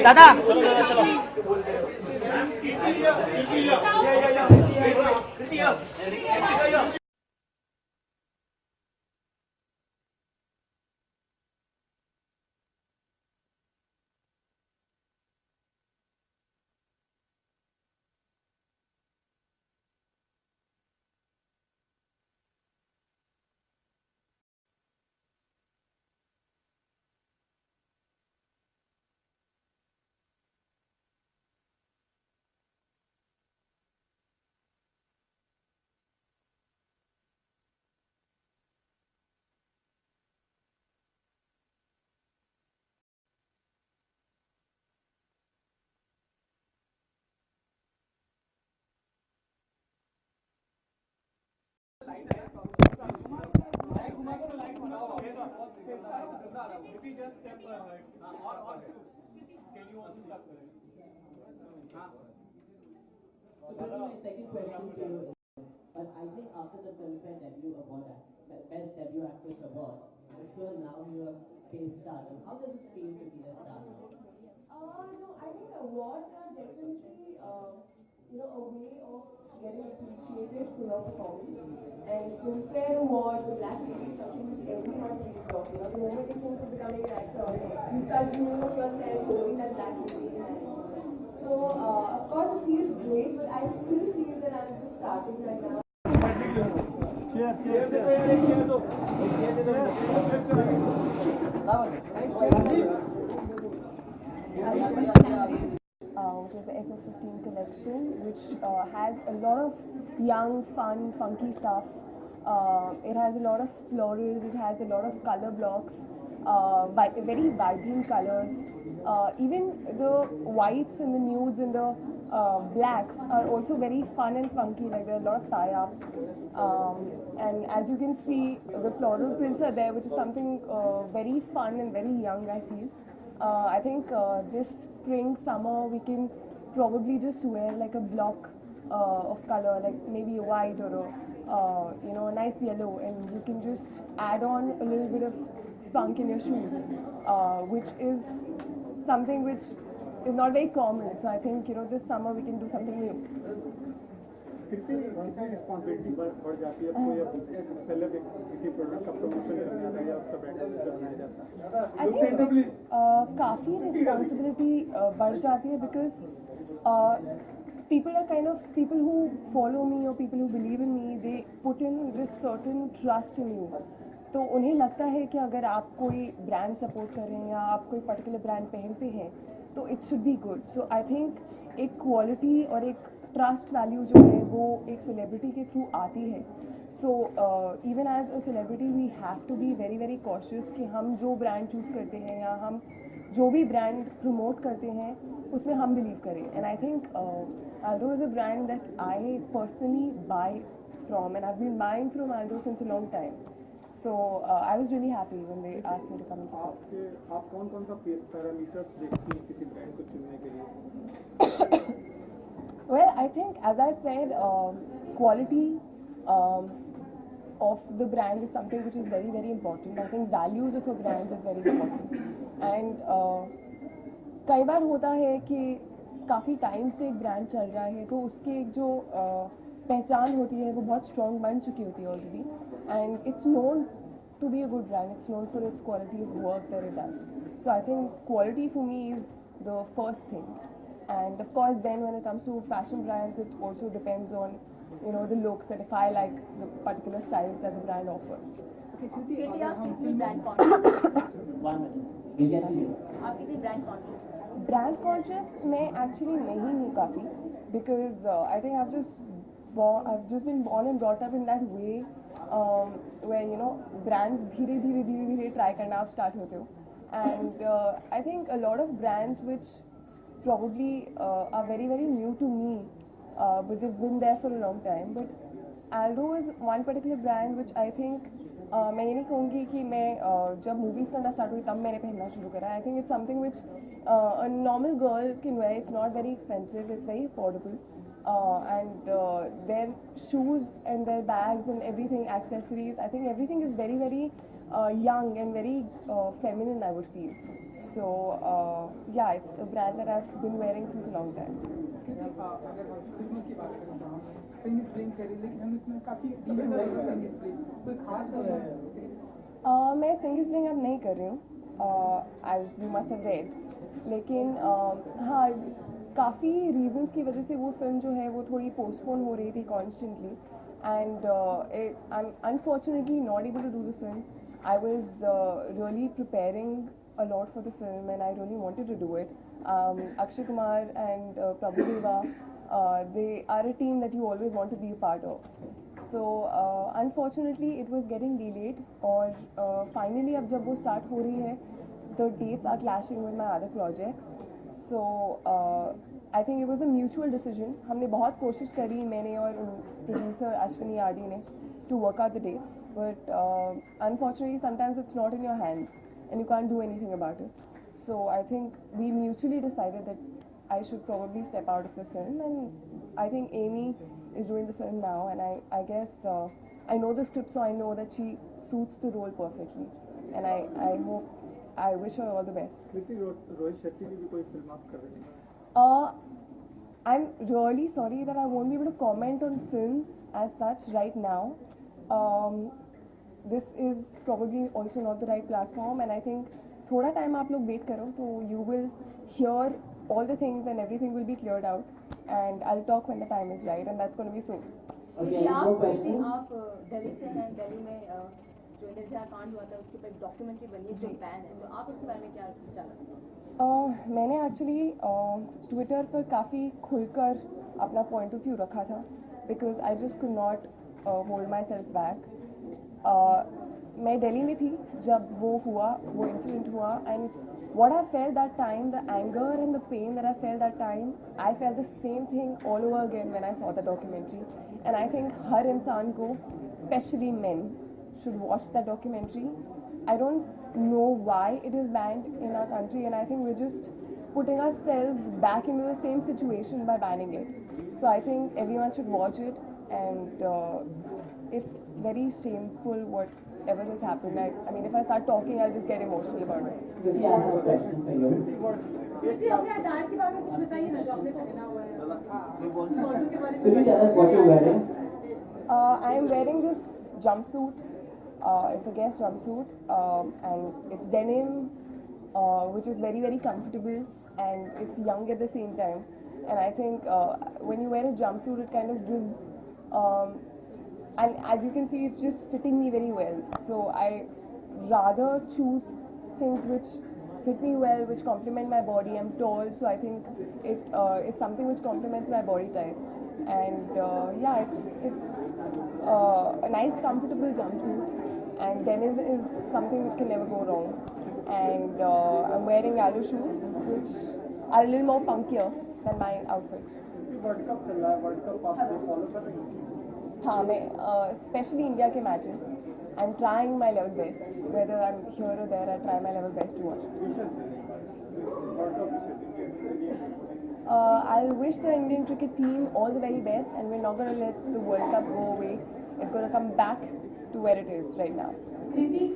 दादा So this is my second question to you. But I think after the Filmfare debut award, Best Debut Actress award, I'm sure now you have faced stardom. How does it feel to be a star now? No, I think awards are definitely, a way of getting appreciated for your performance. And Filmfare Award, the Black Lady, is something which everyone dreams of. The moment you think of becoming an actor, you start dreaming of yourself holding that Black Lady in hand. So, of course, it feels great, but I still feel that I'm just starting right now. Which is the SS15 collection, which has a lot of young, fun, funky stuff. It has a lot of florals, it has a lot of color blocks, very vibrant colors. Even the whites and the nudes and the blacks are also very fun and funky, like there are a lot of tie-ups. And as you can see, the floral prints are there, which is something very fun and very young, I feel. I think this spring, summer, we can probably just wear like a block of color, like maybe a white or a nice yellow, and you can just add on a little bit of spunk in your shoes, which is something which is not very common. So I think this summer we can do something new. कितनी responsibility बढ़ जाती है आपको या पहले किसी product का promotion करना है या उसका ब्रांड बनाया जाता है? I think काफ़ी रिस्पॉन्सिबिलिटी बढ़ जाती है because people who follow me or people who believe in me, they put in this certain trust in you. तो उन्हें लगता है कि अगर आप कोई ब्रांड सपोर्ट कर रहे हैं या आप कोई पर्टिकुलर ब्रांड पहनते हैं तो it should be good. So I think एक क्वालिटी और एक ट्रस्ट वैल्यू जो है वो एक सेलिब्रिटी के थ्रू आती है. So even as a celebrity we have to be very very cautious कि हम जो ब्रांड चूज़ करते हैं या हम जो भी ब्रांड प्रमोट करते हैं उसमें हम बिलीव करें. And I think Aldo is a brand that I personally buy from, and I've been buying from Aldo since a long time. So I was really happy when they asked me to come and support. आप कौन सा parameters देखती हैं किसी brand को चुनने के लिए? Well, I think, as I said, quality of the brand is something which is very, very important. I think values of a brand is very important. And कई बार होता है कि काफ़ी टाइम से एक ब्रांड चल रहा है तो उसकी एक जो पहचान होती है वो बहुत स्ट्रॉन्ग बन चुकी होती है already. And it's known to be a good brand, it's known for its quality of work that it does. So I think quality for me is the first thing. And of course, then when it comes to fashion brands, it also depends on, the looks, that if I like the particular styles that the brand offers. Brand conscious मैं actually नहीं हूँ काफ़ी, because I think I've just been born and brought up in that way, where brands धीरे try करना आप start होते हो. And I think a lot of brands which probably are very very new to me, but they've been there for a long time. But Aldo is one particular brand which I think मैं ये नहीं कहूँगी कि मैं जब movies करना start हुई तब मैंने पहनना शुरू करा. I think it's something which a normal girl can wear. It's not very expensive, it's very affordable, and their shoes and their bags and everything, accessories. I think everything is very, very young and very feminine, I would feel. So yeah, it's a brand that I've been wearing since a long time. अगर फिल्मों की बात करें तो हम singing film करी लेकिन हम इसमें काफी डीप हुए सिंगिंग फिल्म कोई खास मैं सिंगिंग स्लिंग अब नहीं कर रही हूँ, as you must have read, लेकिन हाँ, काफ़ी रीजंस की वजह से वो फिल्म जो है वो थोड़ी पोस्टपोन हो रही थी constantly, and I am unfortunately not able to do the film. I was really preparing a lot for the film and I really wanted to do it. Akshay Kumar and Prabhu Deva, they are a team that you always want to be a part of. So unfortunately it was getting delayed, और finally अब जब वो start हो रही है, the dates are clashing with my other projects. So I think it was a mutual decision. हमने बहुत कोशिश करी, मैंने और producer Ashwini Adi ने, to work out the dates, but unfortunately sometimes it's not in your hands and you can't do anything about it. So I think we mutually decided that I should probably step out of the film, and I think Amy is doing the film now, and I guess I know the script, so I know that she suits the role perfectly, and I wish her all the best. कृति रोहित शेट्टी की भी कोई film आप कर रही हैं? I'm really sorry that I won't be able to comment on films as such right now. This is probably also not the right platform, and I think थोड़ा time आप लोग wait करो, तो you will hear all the things and everything will be cleared out, and I'll talk when the time is right, and that's going to be soon. Okay, any more questions? आप दिल्ली से हैं, दिल्ली में जो निर्भया कांड हुआ था उसके ऊपर एक डॉक्यूमेंट्री बनी है जो बैन है, तो आप उसके बारे में क्या विचार रखते हैं? मैंने एक्चुअली ट्विटर पर काफ़ी खुलकर अपना पॉइंट ऑफ व्यू रखा था, because I just could not hold my self back. मैं दिल्ली में थी जब वो हुआ, वो इंसिडेंट हुआ, and what I felt that time, the anger and the pain that I felt that time, I felt the same thing all over again when I saw the documentary. And I think हर इंसान को, especially men, should watch that documentary. I don't know why it is banned in our country, and I think we're just putting ourselves back into the same situation by banning it. So I think everyone should watch it, and it's very shameful whatever has happened. I mean, if I start talking, I'll just get emotional about it. Kriti, I have a question for you. कृति अपने dance के बारे में कुछ बताइए ना, जो आपने पहना हुआ है, फोटो के बारे में. Could you tell us what you're wearing? I am wearing this jumpsuit. It's a guest jumpsuit, and it's denim, which is very, very comfortable, and it's young at the same time. And I think when you wear a jumpsuit, it kind of gives, and as you can see, it's just fitting me very well. So I rather choose things which fit me well, which complement my body. I'm tall, so I think it is something which complements my body type. And yeah, it's a nice, comfortable jumpsuit, and denim is something which can never go wrong. And I'm wearing yellow shoes, which are a little more funkier than my outfit. World cup चल रहा है, world cup आप follow कर रही हैं? हाँ, मैं specially India के matches, I am trying my level best, whether I am here और there, I try my level best to watch. World cup I'll wish the Indian cricket team all the very best, and we're not going to let the World Cup go away. It's going to come back to where it is right now. Kriti,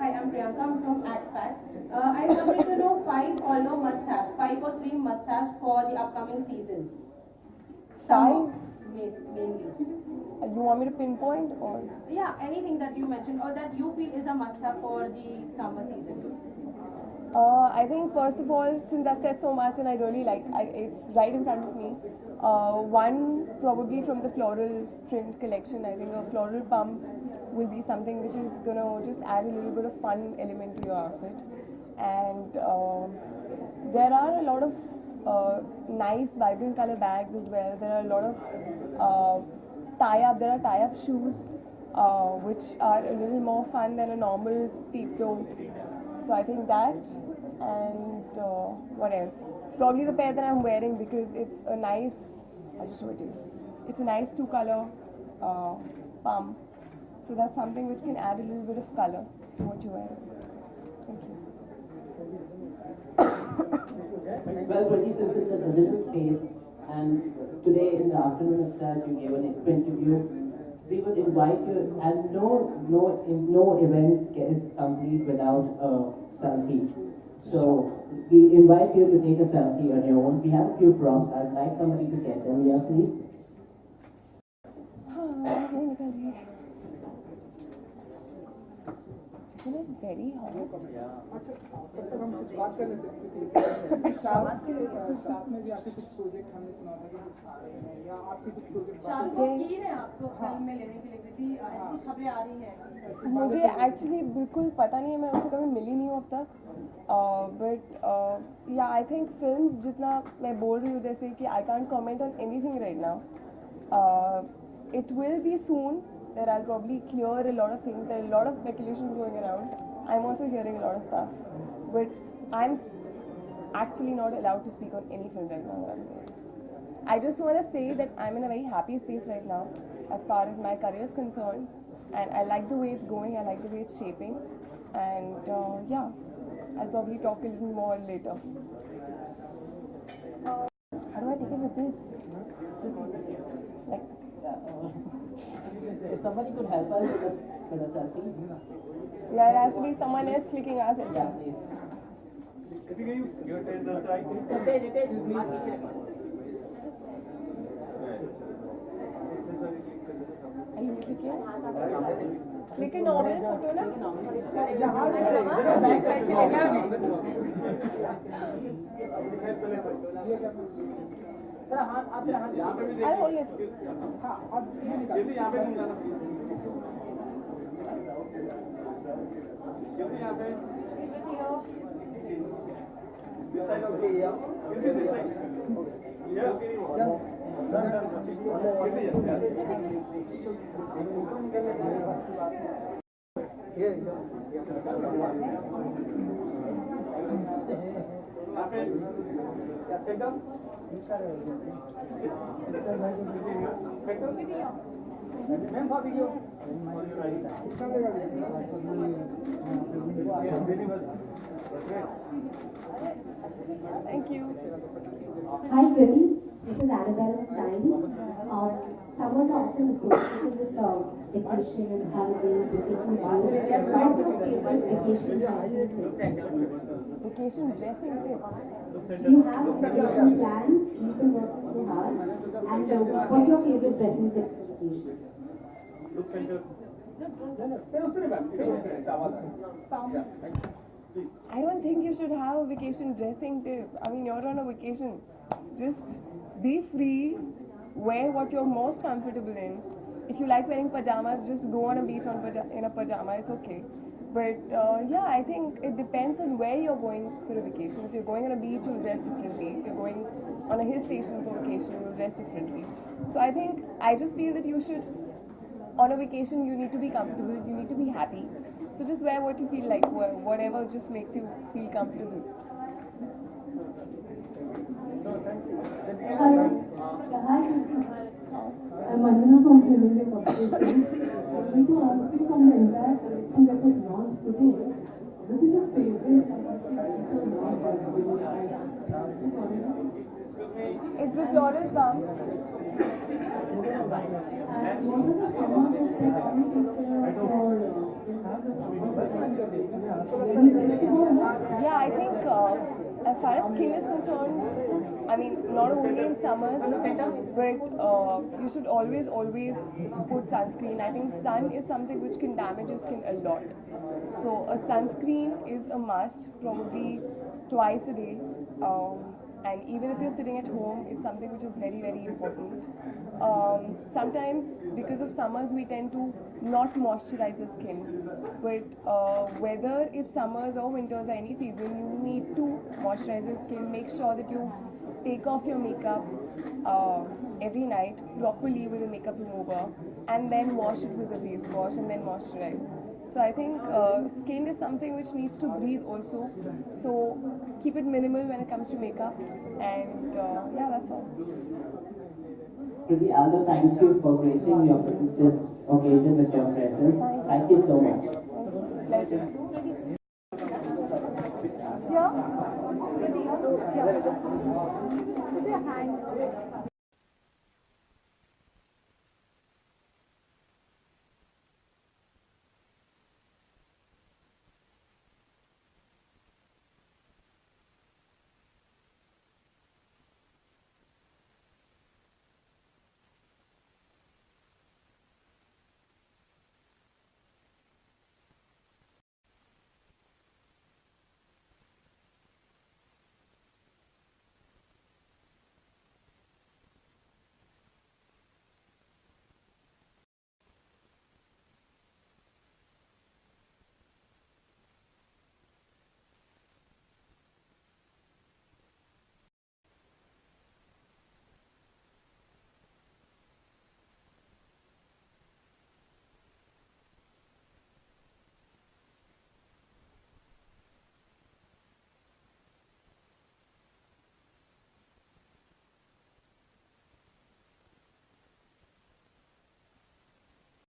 hi, I'm Priyanka. I'm from AtFat. I wanted to know 5 or must-haves, 5 or 3 must-haves for the upcoming season. 5? Mainly. You want me to pinpoint or? Yeah, anything that you mentioned or that you feel is a must-have for the summer season. I think first of all, since I've said so much and I really like, it's right in front of me. One probably from the floral print collection. I think a floral pump will be something which is gonna just add a little bit of fun element to your outfit. And there are a lot of nice vibrant color bags as well. There are a lot of there are tie-up shoes which are a little more fun than a normal peep-toe. So I think that, and what else? Probably the pair that I'm wearing, because it's a nice, I'll just show it to you. It's a nice 2-color pump. So that's something which can add a little bit of color to what you wear. Thank you. Well, Kriti, since it's a digital space, And today in the afternoon itself, you gave an interview. We would invite you, and no event gets complete without a selfie. So we invite you to take a selfie on your own. We have a few prompts. I'd like somebody to get them here, please. It is very hot. अच्छा तब तक हम कुछ बात कर लेते हैं शाहरुख के साथ में भी आपके कुछ प्रोजेक्ट हमने सुना था कि कुछ आ रहे हैं या आपके कुछ प्रोजेक्ट शाहरुख की है आपको फिल्म में लेने के लिए क्योंकि ऐसी कुछ खबरें आ रही हैं मुझे एक्चुअली बिल्कुल पता नहीं है, मैं उससे कभी मिली नहीं हूँ अब तक, बट या आई थिंक फिल्म्स जितना मैं बोल रही हूँ जैसे कि I can't comment on anything right now. It will be soon that I'll probably clear a lot of things. There are a lot of speculations going around. I'm also hearing a lot of stuff, but I'm actually not allowed to speak on any film right now. I just want to say that I'm in a very happy space right now as far as my career is concerned, and I like the way it's going. I like the way it's shaping, and yeah, I'll probably talk a little more later. How do I take it with this? This is like. If somebody could help us with a selfie. Yeah, it has to be someone else clicking us. Yeah, please. I think you take the side. Are you clicking? Click a normal photo na? Back side से लेना I'll hold it. जल्दी यहाँ पे जाना please. जल्दी यहाँ पे. This side okay, yeah. This side. Yeah. Thank you. Hi Kriti, this is Annabelle from Times. Summers are often associated with vacation and holidays and taking breaks. What is your favorite vacation dressing tip? Vacation dressing tip. Do you have a vacation planned? You've been working so hard. And what's your favorite dressing tip for vacation? I don't think you should have a vacation dressing tip. I mean, you're on a vacation. Just be free, wear what you're most comfortable in. If you like wearing pajamas, just go on a beach in a pajama, it's okay. But yeah, I think it depends on where you're going for a vacation. If you're going on a beach, you'll dress differently. If you're going on a hill station for vacation, you'll dress differently. So I just feel that you should, on a vacation, you need to be comfortable, you need to be happy. So just wear what you feel like, whatever just makes you feel comfortable. Hello. Hi. I'm Vandana from Film Corporation. I want to ask you from the entire collection that was launched today. This is your favorite It's the floral balm. Yeah, I think as far as skin is concerned, I mean, not only in summers, but you should always put sunscreen. I think sun is something which can damage your skin a lot. So a sunscreen is a must, probably twice a day. And even if you're sitting at home, it's something which is very, very important. Sometimes, because of summers, we tend to not moisturize the skin. But whether it's summers or winters or any season, you need to moisturize your skin. Make sure that you take off your makeup every night properly with a makeup remover, and then wash it with a face wash, and then moisturize. So I think skin is something which needs to breathe also. So keep it minimal when it comes to makeup, and yeah, that's all. Kriti, Aldo, thanks you for gracing this occasion with your presence. Thank you so much. Pleasure. Yeah. Put your hand.